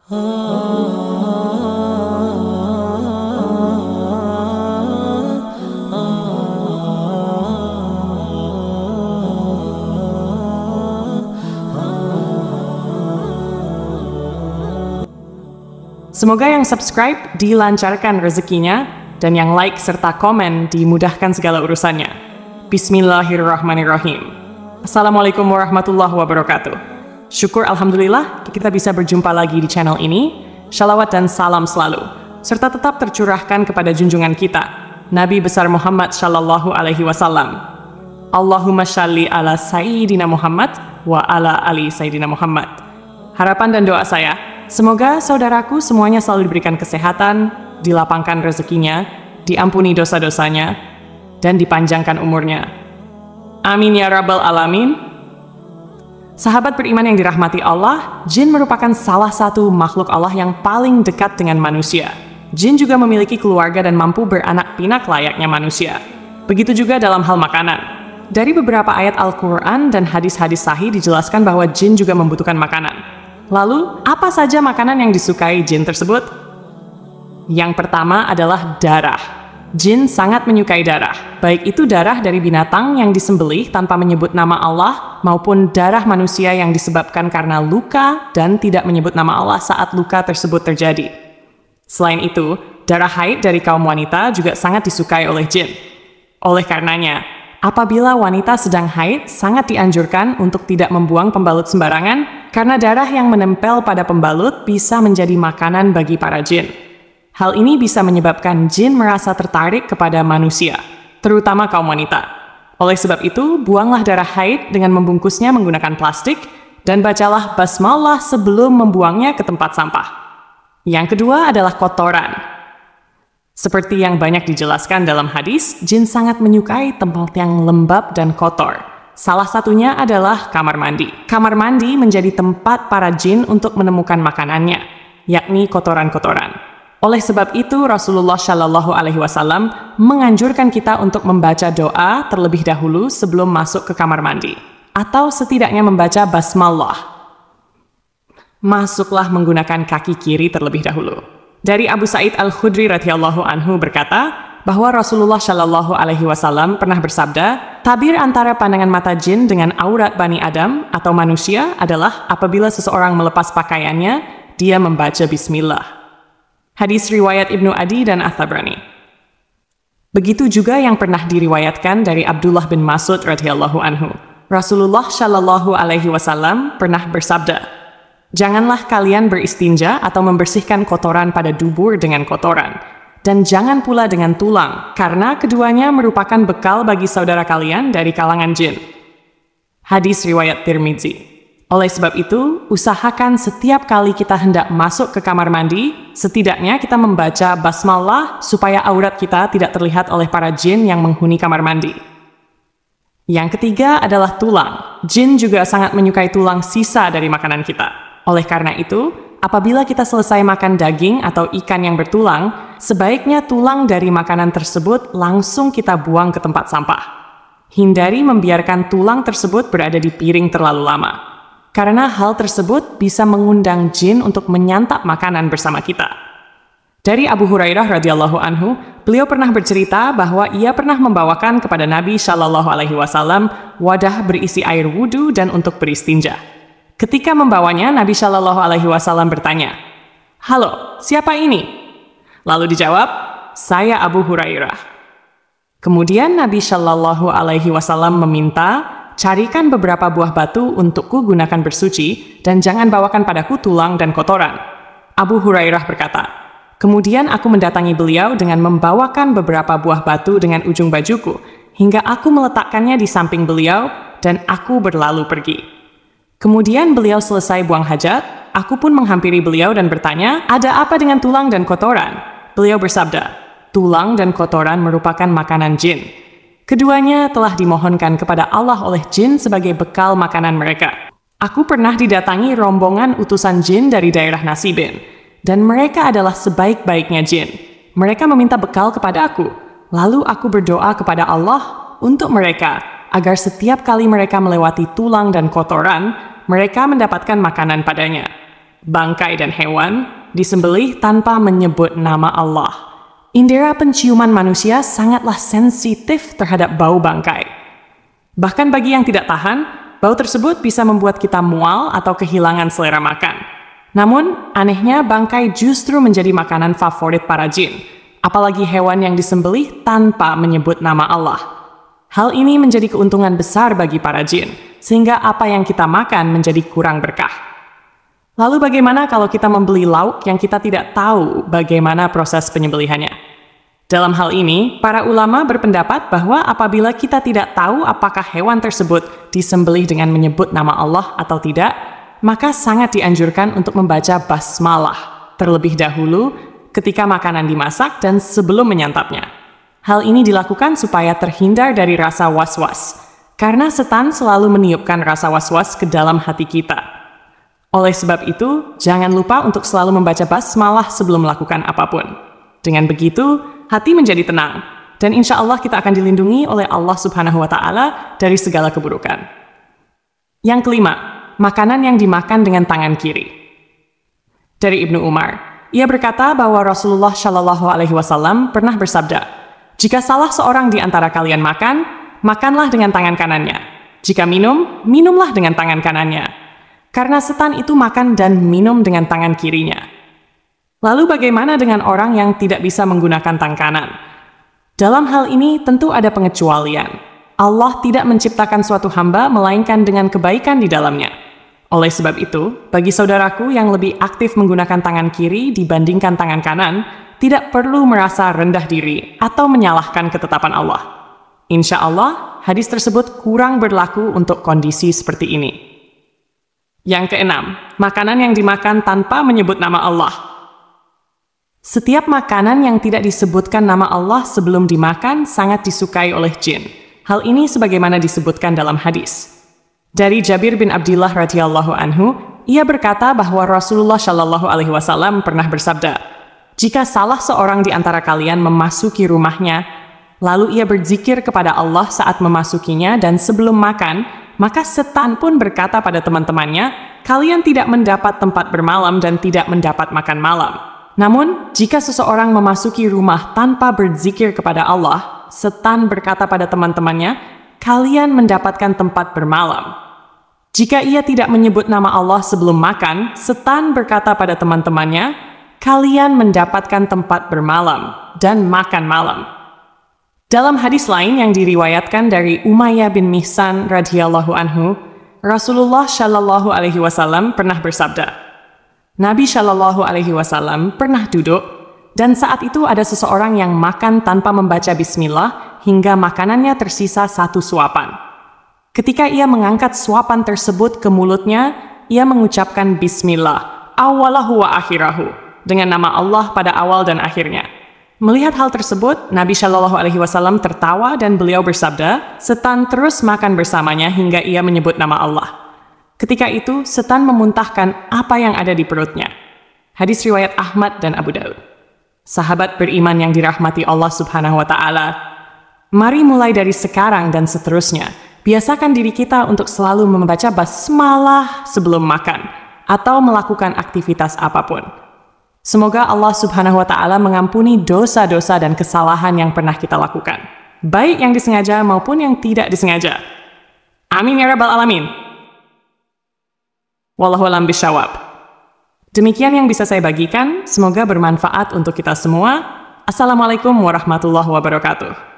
Semoga yang subscribe dilancarkan rezekinya, dan yang like serta komen dimudahkan segala urusannya. Bismillahirrahmanirrahim. Assalamualaikum warahmatullahi wabarakatuh. Syukur Alhamdulillah kita bisa berjumpa lagi di channel ini. Shalawat dan salam selalu, serta tetap tercurahkan kepada junjungan kita, Nabi besar Muhammad Shallallahu Alaihi Wasallam. Allahumma shalli ala Sayyidina Muhammad wa ala ali Sayyidina Muhammad. Harapan dan doa saya, semoga saudaraku semuanya selalu diberikan kesehatan, dilapangkan rezekinya, diampuni dosa-dosanya, dan dipanjangkan umurnya. Amin ya rabbal alamin. Sahabat beriman yang dirahmati Allah, jin merupakan salah satu makhluk Allah yang paling dekat dengan manusia. Jin juga memiliki keluarga dan mampu beranak pinak layaknya manusia. Begitu juga dalam hal makanan. Dari beberapa ayat Al-Quran dan hadis-hadis sahih dijelaskan bahwa jin juga membutuhkan makanan. Lalu, apa saja makanan yang disukai jin tersebut? Yang pertama adalah darah. Jin sangat menyukai darah, baik itu darah dari binatang yang disembelih tanpa menyebut nama Allah, maupun darah manusia yang disebabkan karena luka dan tidak menyebut nama Allah saat luka tersebut terjadi. Selain itu, darah haid dari kaum wanita juga sangat disukai oleh jin. Oleh karenanya, apabila wanita sedang haid, sangat dianjurkan untuk tidak membuang pembalut sembarangan, karena darah yang menempel pada pembalut bisa menjadi makanan bagi para jin. Hal ini bisa menyebabkan jin merasa tertarik kepada manusia, terutama kaum wanita. Oleh sebab itu, buanglah darah haid dengan membungkusnya menggunakan plastik, dan bacalah basmalah sebelum membuangnya ke tempat sampah. Yang kedua adalah kotoran. Seperti yang banyak dijelaskan dalam hadis, jin sangat menyukai tempat yang lembab dan kotor. Salah satunya adalah kamar mandi. Kamar mandi menjadi tempat para jin untuk menemukan makanannya, yakni kotoran-kotoran. Oleh sebab itu, Rasulullah Shallallahu Alaihi Wasallam menganjurkan kita untuk membaca doa terlebih dahulu sebelum masuk ke kamar mandi, atau setidaknya membaca basmalah. Masuklah menggunakan kaki kiri terlebih dahulu. Dari Abu Sa'id Al-Khudri radhiyallahu anhu berkata, bahwa Rasulullah Shallallahu Alaihi Wasallam pernah bersabda, tabir antara pandangan mata jin dengan aurat Bani Adam atau manusia adalah apabila seseorang melepas pakaiannya, dia membaca Bismillah. Hadis riwayat Ibnu Adi dan At-Tabrani. Begitu juga yang pernah diriwayatkan dari Abdullah bin Mas'ud radhiyallahu anhu. Rasulullah Shallallahu Alaihi Wasallam pernah bersabda, janganlah kalian beristinja atau membersihkan kotoran pada dubur dengan kotoran. Dan jangan pula dengan tulang, karena keduanya merupakan bekal bagi saudara kalian dari kalangan jin. Hadis riwayat Tirmidzi. Oleh sebab itu, usahakan setiap kali kita hendak masuk ke kamar mandi, setidaknya kita membaca basmalah supaya aurat kita tidak terlihat oleh para jin yang menghuni kamar mandi. Yang ketiga adalah tulang. Jin juga sangat menyukai tulang sisa dari makanan kita. Oleh karena itu, apabila kita selesai makan daging atau ikan yang bertulang, sebaiknya tulang dari makanan tersebut langsung kita buang ke tempat sampah. Hindari membiarkan tulang tersebut berada di piring terlalu lama, karena hal tersebut bisa mengundang jin untuk menyantap makanan bersama kita. Dari Abu Hurairah radhiyallahu anhu, beliau pernah bercerita bahwa ia pernah membawakan kepada Nabi Shallallahu Alaihi Wasallam wadah berisi air wudhu dan untuk beristinja. Ketika membawanya, Nabi Shallallahu Alaihi Wasallam bertanya, halo, siapa ini? Lalu dijawab, saya Abu Hurairah. Kemudian Nabi Shallallahu Alaihi Wasallam meminta, carikan beberapa buah batu untukku gunakan bersuci, dan jangan bawakan padaku tulang dan kotoran. Abu Hurairah berkata, kemudian aku mendatangi beliau dengan membawakan beberapa buah batu dengan ujung bajuku, hingga aku meletakkannya di samping beliau, dan aku berlalu pergi. Kemudian beliau selesai buang hajat, aku pun menghampiri beliau dan bertanya, ada apa dengan tulang dan kotoran? Beliau bersabda, tulang dan kotoran merupakan makanan jin. Keduanya telah dimohonkan kepada Allah oleh jin sebagai bekal makanan mereka. Aku pernah didatangi rombongan utusan jin dari daerah Nasibin, dan mereka adalah sebaik-baiknya jin. Mereka meminta bekal kepada aku, lalu aku berdoa kepada Allah untuk mereka, agar setiap kali mereka melewati tulang dan kotoran, mereka mendapatkan makanan padanya. bangkai dan hewan disembelih tanpa menyebut nama Allah. Indera penciuman manusia sangatlah sensitif terhadap bau bangkai. Bahkan bagi yang tidak tahan, bau tersebut bisa membuat kita mual atau kehilangan selera makan. Namun, anehnya bangkai justru menjadi makanan favorit para jin, apalagi hewan yang disembelih tanpa menyebut nama Allah. Hal ini menjadi keuntungan besar bagi para jin, sehingga apa yang kita makan menjadi kurang berkah. Lalu bagaimana kalau kita membeli lauk yang kita tidak tahu bagaimana proses penyembelihannya? Dalam hal ini, para ulama berpendapat bahwa apabila kita tidak tahu apakah hewan tersebut disembelih dengan menyebut nama Allah atau tidak, maka sangat dianjurkan untuk membaca basmalah terlebih dahulu ketika makanan dimasak dan sebelum menyantapnya. Hal ini dilakukan supaya terhindar dari rasa was-was, karena setan selalu meniupkan rasa was-was ke dalam hati kita. Oleh sebab itu, jangan lupa untuk selalu membaca basmalah sebelum melakukan apapun. Dengan begitu, hati menjadi tenang, dan insya Allah kita akan dilindungi oleh Allah Subhanahu wa Ta'ala dari segala keburukan. Yang kelima, makanan yang dimakan dengan tangan kiri. Dari Ibnu Umar, ia berkata bahwa Rasulullah Shallallahu Alaihi Wasallam pernah bersabda, "Jika salah seorang di antara kalian makan, makanlah dengan tangan kanannya. Jika minum, minumlah dengan tangan kanannya. Karena setan itu makan dan minum dengan tangan kirinya." Lalu bagaimana dengan orang yang tidak bisa menggunakan tangan kanan? Dalam hal ini tentu ada pengecualian. Allah tidak menciptakan suatu hamba melainkan dengan kebaikan di dalamnya. Oleh sebab itu, bagi saudaraku yang lebih aktif menggunakan tangan kiri dibandingkan tangan kanan, tidak perlu merasa rendah diri atau menyalahkan ketetapan Allah. Insya Allah, hadis tersebut kurang berlaku untuk kondisi seperti ini. Yang keenam, makanan yang dimakan tanpa menyebut nama Allah. Setiap makanan yang tidak disebutkan nama Allah sebelum dimakan sangat disukai oleh jin. Hal ini sebagaimana disebutkan dalam hadis. Dari Jabir bin Abdillah radhiyallahu anhu, ia berkata bahwa Rasulullah Shallallahu Alaihi Wasallam pernah bersabda, "Jika salah seorang di antara kalian memasuki rumahnya, lalu ia berzikir kepada Allah saat memasukinya dan sebelum makan, maka setan pun berkata pada teman-temannya, 'Kalian tidak mendapat tempat bermalam dan tidak mendapat makan malam.' Namun, jika seseorang memasuki rumah tanpa berzikir kepada Allah, setan berkata pada teman-temannya, 'Kalian mendapatkan tempat bermalam.' Jika ia tidak menyebut nama Allah sebelum makan, setan berkata pada teman-temannya, 'Kalian mendapatkan tempat bermalam dan makan malam.'" Dalam hadis lain yang diriwayatkan dari Umayyah bin Mihsan radhiyallahu anhu, Rasulullah Shallallahu Alaihi Wasallam pernah bersabda, Nabi Shallallahu Alaihi Wasallam pernah duduk, dan saat itu ada seseorang yang makan tanpa membaca bismillah hingga makanannya tersisa satu suapan. Ketika ia mengangkat suapan tersebut ke mulutnya, ia mengucapkan bismillah, awalahu wa akhirahu, dengan nama Allah pada awal dan akhirnya. Melihat hal tersebut, Nabi Shallallahu Alaihi Wasallam tertawa dan beliau bersabda, setan terus makan bersamanya hingga ia menyebut nama Allah. Ketika itu, setan memuntahkan apa yang ada di perutnya. Hadis riwayat Ahmad dan Abu Daud. Sahabat beriman yang dirahmati Allah Subhanahu wa Ta'ala, mari mulai dari sekarang dan seterusnya, biasakan diri kita untuk selalu membaca basmalah sebelum makan atau melakukan aktivitas apapun. Semoga Allah Subhanahu wa Ta'ala mengampuni dosa-dosa dan kesalahan yang pernah kita lakukan, baik yang disengaja maupun yang tidak disengaja. Amin ya Rabbal Alamin. Wallahu a'lam bishawab. Demikian yang bisa saya bagikan, semoga bermanfaat untuk kita semua. Assalamualaikum warahmatullahi wabarakatuh.